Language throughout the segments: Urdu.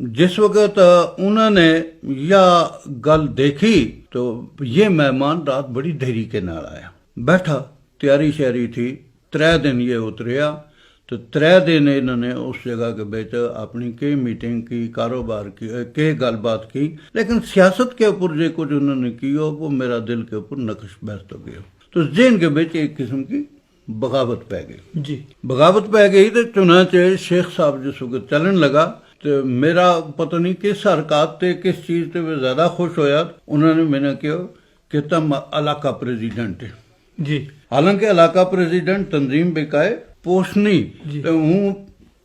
جس وقت انہوں نے یہ گل دیکھی تو یہ مہمان رات بڑی دھیری کے نال آیا، بیٹھا، تیاری شیاری تھی، 3 دن یہ اتریا، تو 3 دن انہوں نے اس جگہ کے بیچ اپنی کی میٹنگ کی، کاروبار کی، کی گل بات کی، لیکن سیاست کے اوپر جو کچھ انہوں نے کیا وہ میرا دل کے اوپر نقش بست ہو گیا، تو ذہن کے بیچ ایک قسم کی بغاوت پہ گئی، جی بغاوت پہ گئی، تو چنانچہ شیخ صاحب جس وقت چلن لگا تو میرا پتہ نہیں کس حرکات تے کس چیز تے وہ زیادہ خوش ہویا، انہوں نے میں نے کہا کہ تم علاقہ پریزیڈنٹ ہے، جی حالانکہ علاقہ پریزیڈنٹ تنظیم بکائے پوسٹ نہیں، تو ہوں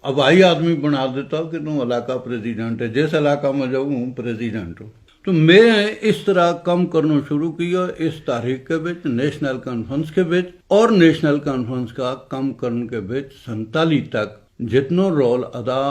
ہوائی آدمی بنا دیتا کہ تم علاقہ پریزیڈنٹ ہے، جس علاقہ میں جاؤں ہوں پریزیڈنٹ ہوں، تو میں اس طرح کم کرنا شروع کیا اس تاریخ کے بیچ نیشنل کانفرنس کے بیچ، اور نیشنل کانفرنس کا کم کرنے کے بیچ 47 تک جتنا رول ادا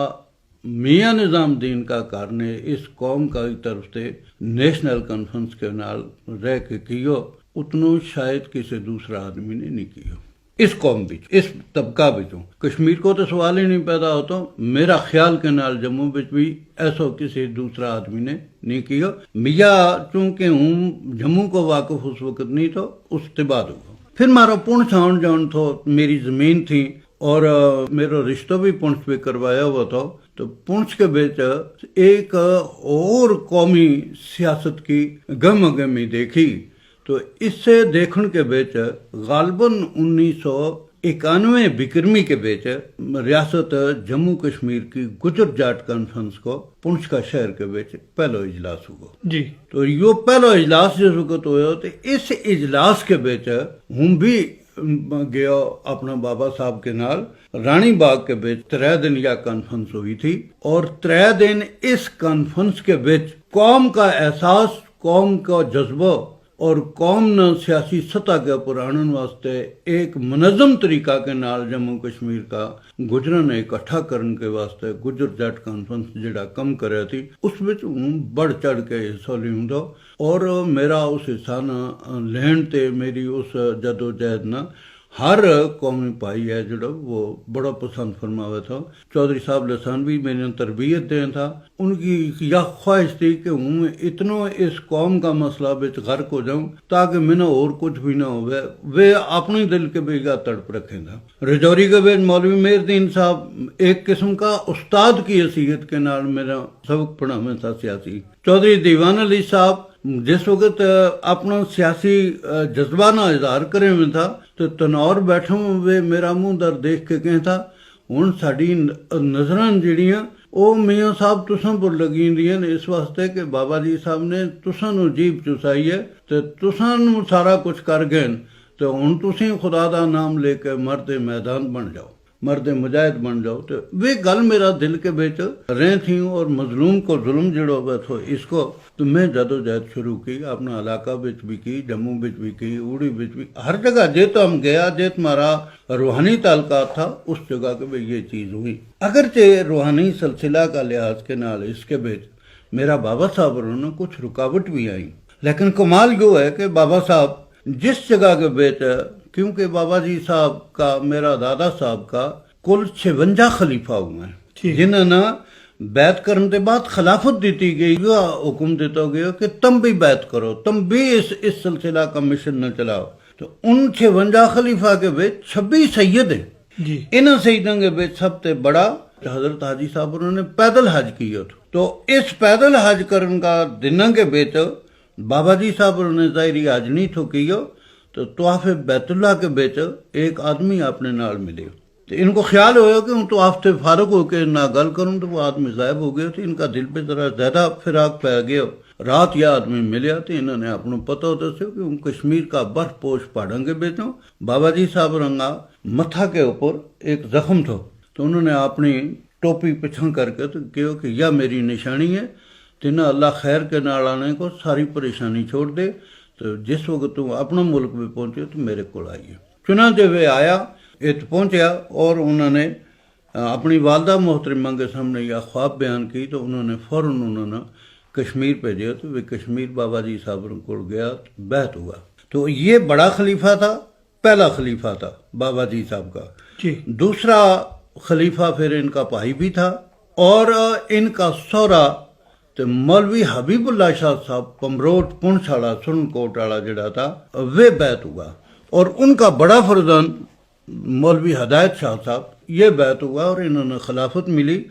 میاں نظام الدین کا کرنے اس قوم کا طرف سے نیشنل کانفرنس کے نال رہ کے کیو اتنا شاید کسی دوسرا آدمی نے نہیں کیا اس قوم بچ، اس طبقہ بچوں۔ کشمیر کو تو سوال ہی نہیں پیدا ہوتا، میرا خیال کے نال جموں بچ بھی ایسا کسی دوسرا آدمی نے نہیں کیا، میاں چونکہ ہوں جموں کو واقف اس وقت نہیں تو اس کے بعد ہوا، پھر مارا پونچھ آن جان تھا، میری زمین تھی اور میرا رشتہ بھی پونچھ پہ کروایا ہوا تھا، تو پونچھ کے بیچ ایک اور قومی سیاست کی گم گمی دیکھی، تو اس سے دیکھن کے بیچ غالباً 1991 بکرمی کے بیچ ریاست جموں کشمیر کی گجر جاٹ کانفرنس کو پونچھ کا شہر کے بیچ پہلا اجلاس ہوا، جی تو یہ پہلا اجلاس جس وقت ہوا تو اس اجلاس کے بیچ ہوں بھی گیا اپنا بابا صاحب کے نال رانی باغ کے بیچ 3 دن یا کانفرنس ہوئی تھی، اور 3 دن اس کانفرنس کے بیچ قوم کا احساس، قوم کا جذبہ اور قوم نہ سیاسی سطح کے اوپر آنن واسطے ایک منظم طریقہ کے نال جموں کشمیر کا گجروں نے اکٹھا کرنے کے واسطے گجر جٹ کانفرنس جڑا کم کریا تھی اس وچ ہوں بڑھ چڑھ کے حصہ لیوندا، اور میرا اس حصہ نہ لین تے میری اس جدوجہد نہ ہر قومی بھائی ہے جڑا وہ بڑا پسند فرمایا تھا۔ چودھری صاحب لسانوی میں نے تربیت دیں تھا، ان کی یہ خواہش تھی کہ ہوں اتنا اس قوم کا مسئلہ بچ غرق ہو جاؤں تاکہ میں نے اور کچھ بھی نہ ہوئے، وہ اپنے دل کے بیگا تڑپ رکھیں تھا۔ رجوری کے بیچ مولوی مہر الدین صاحب ایک قسم کا استاد کی حیثیت کے نال میرا سبق پڑھا میں تھا سیاسی۔ چودھری دیوان علی صاحب جس وقت اپنا سیاسی جذبہ نہ اظہار کرے میں تھا تو تنور بیٹھوں ہوئے میرا منہ در دیکھ کے کہیں تھا ہوں ساری نظراں جڑیاں وہ میاں صاحب تساں پر لگی دیاں اس واسطے کہ بابا جی صاحب نے تساں نو جیب چسائی ہے تو تساں نو سارا کچھ کر گئے تو ہوں تسی خدا دا نام لے کے مرد میدان بن جاؤ، مرد مجاہد بن جاؤ، تو وہ گل میرا دل کے بیچ رہ تھی، اور مظلوم کو ظلم جڑا ہوا تھا اس کو تو میں جدوجہد شروع کی، اپنا علاقہ بچ بھی کی، جموں بچ بھی کی، اوڑی بچ بھی، ہر جگہ جیت ہم گیا، جیت ہمارا روحانی تعلقات تھا اس جگہ کے بھی یہ چیز ہوئی۔ اگرچہ روحانی سلسلہ کا لحاظ کے نال اس کے بیچ میرا بابا صاحب نے کچھ رکاوٹ بھی آئی، لیکن کمال یہ ہے کہ بابا صاحب جس جگہ کے بیچ، کیونکہ بابا جی صاحب کا میرا دادا صاحب کا کل 56 خلیفہ ہوئے ہیں جنہوں نے بیعت کرنے کے بعد خلافت دیتی گئی، یہ حکم دیتا گیا کہ تم بھی بیعت کرو، تم بھی اس سلسلہ کا مشن نہ چلاؤ، تو ان 56 خلیفہ کے بیچ 26 سید ہیں، جی انہوں سیدوں کے بیچ سب سے بڑا حضرت حاجی صاحب انہوں نے پیدل حج کیا تھا، تو اس پیدل حج کرنے کا دنوں کے بیچ بابا جی صاحب انہوں نے ظاہری حج نہیں تھو کیا، تو طواف بیت اللہ کے بیچ ایک آدمی اپنے نال ملے، تو ان کو خیال ہوا کہ ہوں طواف سے فارغ ہو کے نہ گل کروں تو وہ آدمی غائب ہو گیا، تو ان کا دل پہ ذرا زیادہ فراق پہ گیا، رات یہ آدمی ملیا تو انہوں نے اپنا پتہ دسو کہ ہوں کشمیر کا برف پوش پہاڑوں کے بیچوں بابا جی صاحب رنگا متھا کے اوپر ایک زخم تھا، تو انہوں نے اپنی ٹوپی پچھن کر کے تو کہو کہ یہ میری نشانی ہے، تینہ اللہ خیر کے نال آنے کو ساری پریشانی چھوڑ دے، تو جس وقت تم اپنا ملک میں پہنچے تو میرے کو آئیے۔ چنانچہ وہ آیا، پہنچیا، اور انہوں نے اپنی والدہ محترمہ کے سامنے یہ خواب بیان کی، تو انہوں نے فوراً انہوں نے کشمیر بھیجے، تو وہ کشمیر بابا جی صاحب کو گیا، بیعت ہوا۔ تو یہ بڑا خلیفہ تھا، پہلا خلیفہ تھا بابا جی صاحب کا۔ جی دوسرا خلیفہ پھر ان کا بھائی بھی تھا، اور ان کا سہرا تو مولوی حبیب اللہ شاہ صاحب پمروٹ پنچھ والا سرنکوٹ والا جڑا تھا وہ بیت ہوا، اور ان کا بڑا فرزند مولوی ہدایت شاہ صاحب یہ بیت ہوا، اور انہوں نے خلافت ملی،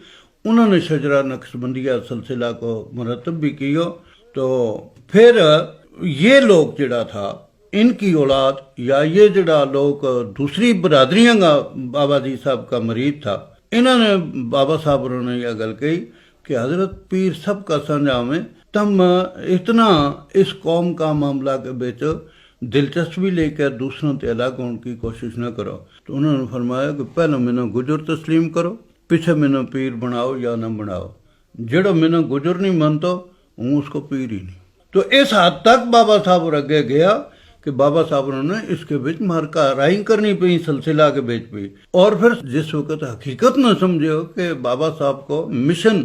انہوں نے شجرہ نقشبندیہ سلسلہ کو مرتب بھی کیا۔ تو پھر یہ لوگ جڑا تھا ان کی اولاد یا یہ جڑا لوگ دوسری برادریاں کا بابا جی صاحب کا مرید تھا، انہوں نے بابا صاحب نے یہ گل کہی کہ حضرت پیر سب کا سنجا میں تم اتنا اس قوم کا معاملہ کے بیچ دلچسپی لے کر دوسروں تے الگ ہونے کی کوشش نہ کرو۔ تو انہوں نے فرمایا کہ پہلے میں گجر تسلیم کرو، پیچھے میں پیر بناؤ یا نہ بناؤ، جڑا میں گجر نہیں مانتا ہوں اس کو پیر ہی نہیں۔ تو اس حد تک بابا صاحب اگے گیا کہ بابا صاحب نے اس کے بچ مارکا رائی کرنی پئی سلسلہ کے بچ بھی، اور پھر جس وقت حقیقت نہ سمجھے ہو کہ بابا صاحب کو مشن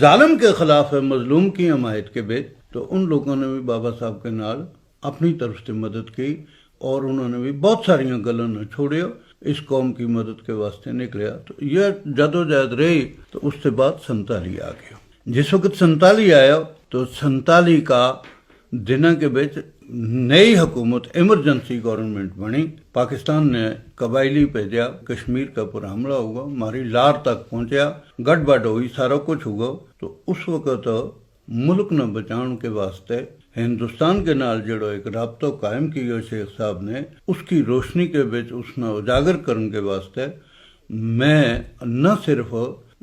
ظالم کے خلاف ہے، مظلوم کی حمایت کے بچ، تو ان لوگوں نے بھی بابا صاحب کے نال اپنی طرف سے مدد کی، اور انہوں نے بھی بہت ساریاں گلاں نہ چھوڑے، اس قوم کی مدد کے واسطے نکلیا۔ تو یہ جدوجہد رہی، تو اس سے بعد 47 آ گیا۔ جس وقت 47 آیا تو 47 کا دنوں کے بچ نئی حکومت ایمرجنسی گورنمنٹ بنی، پاکستان نے قبائلی بھیجا، کشمیر کا پر حملہ ہوا، ہماری لار تک پہنچیا، گڑبڑ ہوئی، سارا کچھ ہوا۔ تو اس وقت ملک نہ بچاؤ کے واسطے ہندوستان کے نال جڑو ایک رابطہ قائم کیا شیخ صاحب نے، اس کی روشنی کے بچ اس نے اجاگر کرنے کے واسطے میں نہ صرف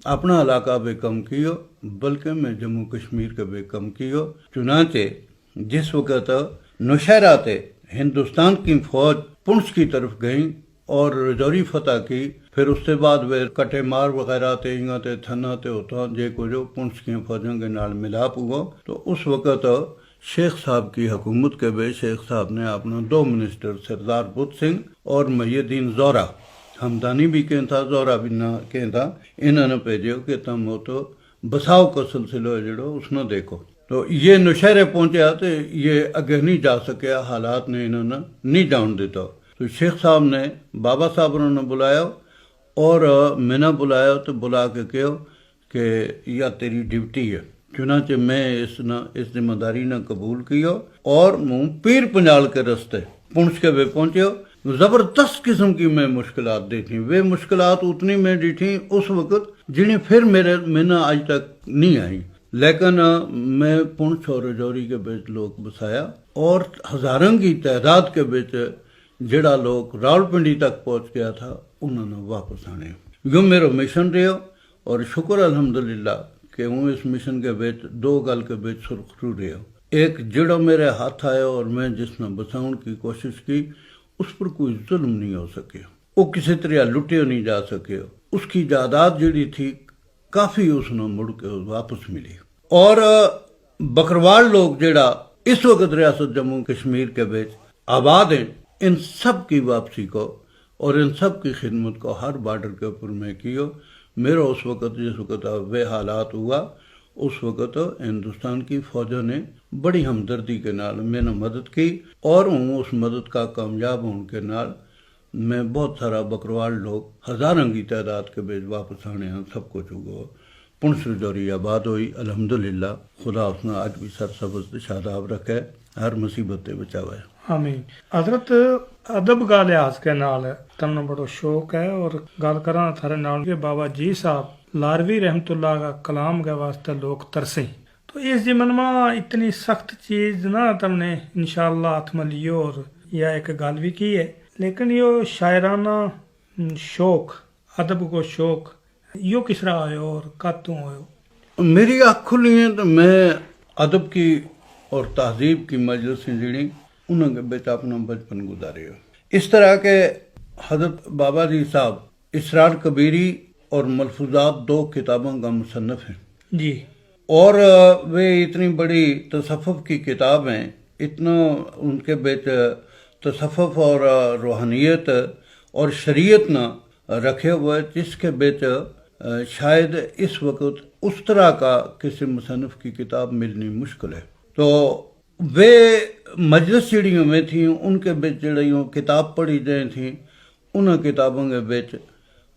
اپنا علاقہ بے کم کیو بلکہ میں جموں کشمیر کا بے کم کیو۔ چنانچہ جس وقت نوشہرہ تے ہندوستان کی فوج پنچھ کی طرف گئی اور رجوری فتح کی، پھر اس سے بعد وہ کٹے مار وغیرہ تے انگاں تے تھنا تے ہوتا جے کو جو پنچھ کی فوجوں کے نال ملاپ ہوا، تو اس وقت شیخ صاحب کی حکومت کے بے شیخ صاحب نے اپنا 2 منسٹر سردار بت سنگھ اور محی الدین زورا، ہمدانی بھی کہیں تھا زورا بھی نہ کہیں تھا، انہوں نے بھیجو کہ تم ہو تو بساؤ کا سلسلہ جڑو اس نے دیکھو۔ تو یہ نوشہرے پہنچیا تو یہ اگے نہیں جا سکیا، حالات نے انہوں نے نہیں جان دیتا۔ تو شیخ صاحب نے بابا صاحب نے بلایا اور میں نے بلایا تو بلا کے کہو کہ یہ تیری ڈیوٹی ہے۔ چنانچہ میں اس ذمہ داری نے قبول کیا اور منہ پیر پنجال کے رستے پنچھ کے بے پہنچے۔ زبردست قسم کی میں مشکلات دیکھی، وہ مشکلات اتنی میں دیکھی اس وقت جنہیں پھر میں نے آج تک نہیں آئی، لیکن میں پنچھ اور رجوری کے بیچ لوگ بسایا، اور ہزاروں کی تعداد کے بیچ جڑا لوگ راولپنڈی تک پہنچ گیا تھا انہوں نے واپس آنے۔ یوں میرا مشن رہا، اور شکر الحمدللہ کہ ہوں اس مشن کے بیچ 2 گل کے بیچ سرخرو رہا۔ ایک جڑا میرے ہاتھ آیا اور میں جس نے بساؤں کی کوشش کی، اس پر کوئی ظلم نہیں ہو سکے، وہ کسی طرح لٹے نہیں جا سکے، اس کی جائیداد جڑی تھی کافی اس نے مڑ کے واپس ملی۔ اور بکروال لوگ جڑا اس وقت ریاست جموں کشمیر کے بیچ آباد ہیں، ان سب کی واپسی کو اور ان سب کی خدمت کو ہر بارڈر کے اوپر میں کیو۔ میرا اس وقت جس وقت وہ حالات ہوا، اس وقت ہندوستان کی فوجوں نے بڑی ہمدردی کے نال میں نے مدد کی، اور اس مدد کا کامیاب ہونے کے نال میں بہت سارا بکروال لوگ ہزاروں کی تعداد کے بیچ واپس آنے ہیں، سب کچھ ہوا، پنچھ رجوری آباد ہوئی۔ الحمدللہ خدا اس نے آج بھی سرسبز شاداب رکھے، ہر مصیبت بچاوے۔ آمین۔ حضرت ادب کا لحاظ کے نال تمہیں بڑا شوق ہے، اور گل کرنا تھارے نال کہ بابا جی صاحب لاروی رحمت اللہ کا کلام کے واسطے لوگ ترسیں، تو اس زمن میں اتنی سخت چیز نہ تم نے انشاءاللہ ہاتھ میں لیو اور یا ایک گل بھی کی ہے، لیکن یہ شاعرانہ شوق، ادب کو شوق یوں کس طرح آئے اور کاتوں ہوئے؟ میری آنکھ کھلی ہیں تو میں ادب کی اور تہذیب کی مجلسیں جڑی انہوں کے بیچ اپنا بچپن گزارے ہو۔ اس طرح کے حضرت بابا جی صاحب اسرار کبیری اور ملفوظات 2 کتابوں کا مصنف ہیں جی، اور وہ اتنی بڑی تصوف کی کتاب ہیں، اتنا ان کے بیچ تصوف اور روحانیت اور شریعت نہ رکھے ہوئے جس کے بیچ شاید اس وقت اس طرح کا کسی مصنف کی کتاب ملنی مشکل ہے۔ تو وہ مجلس جڑیوں میں تھیں، ان کے بیچ جڑیوں کتاب پڑھی جائیں تھیں، انہوں کتابوں کے بیچ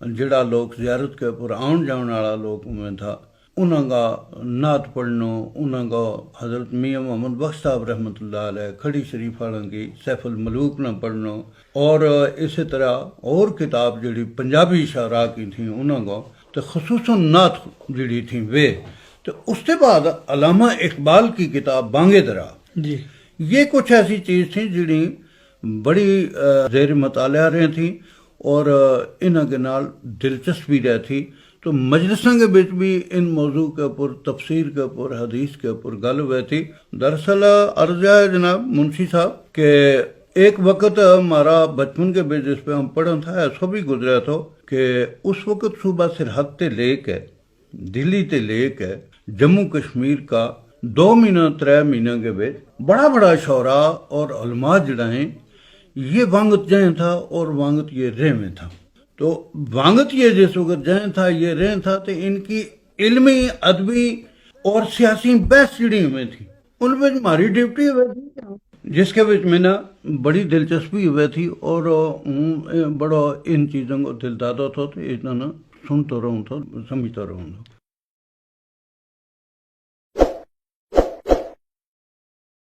جڑا لوگ زیارت کے اوپر آن جان والا لوگ میں تھا انہوں کا نعت پڑھنو، انہوں کا حضرت میاں محمد بخش صاحب رحمۃ اللہ علیہ کھڑی شریف والوں کی سیف الملوک نہ پڑھنو، اور اسی طرح اور کتاب جڑی پنجابی شعراء کی تھیں انہوں کو تو خصوصاً نعت جڑی تھیں وہ، تو اس کے بعد علامہ اقبال کی کتاب بانگے درا، جی یہ کچھ ایسی چیز تھیں جڑی بڑی زیر مطالعہ رہی تھیں اور انہوں کے نال دلچسپی رہ تھی۔ تو مجلسوں کے بچ بھی ان موضوع کے اوپر، تفسیر کے اوپر، حدیث کے اوپر گل ہوئی تھی۔ دراصل عرض ہے جناب منشی صاحب کہ ایک وقت ہمارا بچپن کے بچ جس پہ ہم پڑھن تھا ایسا بھی گزرا تھا کہ اس وقت صوبہ سرحد تے لیک ہے، دلی تے لیک ہے، جموں کشمیر کا 2 مہینہ 3 مہینہ کے بچ بڑا بڑا شعراء اور علماء جڑا ہیں یہ وانگت جائیں تھا اور وانگت یہ رہ میں تھا۔ تو وانگت یہ جس وقت جائیں تھا یہ رہ تھا تو ان کی علمی، ادبی اور سیاسی بحث جڑی ہوئی تھی ان میں ہماری ڈیوٹی ہوئی تھی جس کے وچ میں نا بڑی دلچسپی ہوئی تھی اور بڑا ان چیزوں کو دل دادا تھا تو اتنا سنتا رہوں تھا، سمجھتا رہوں تھا۔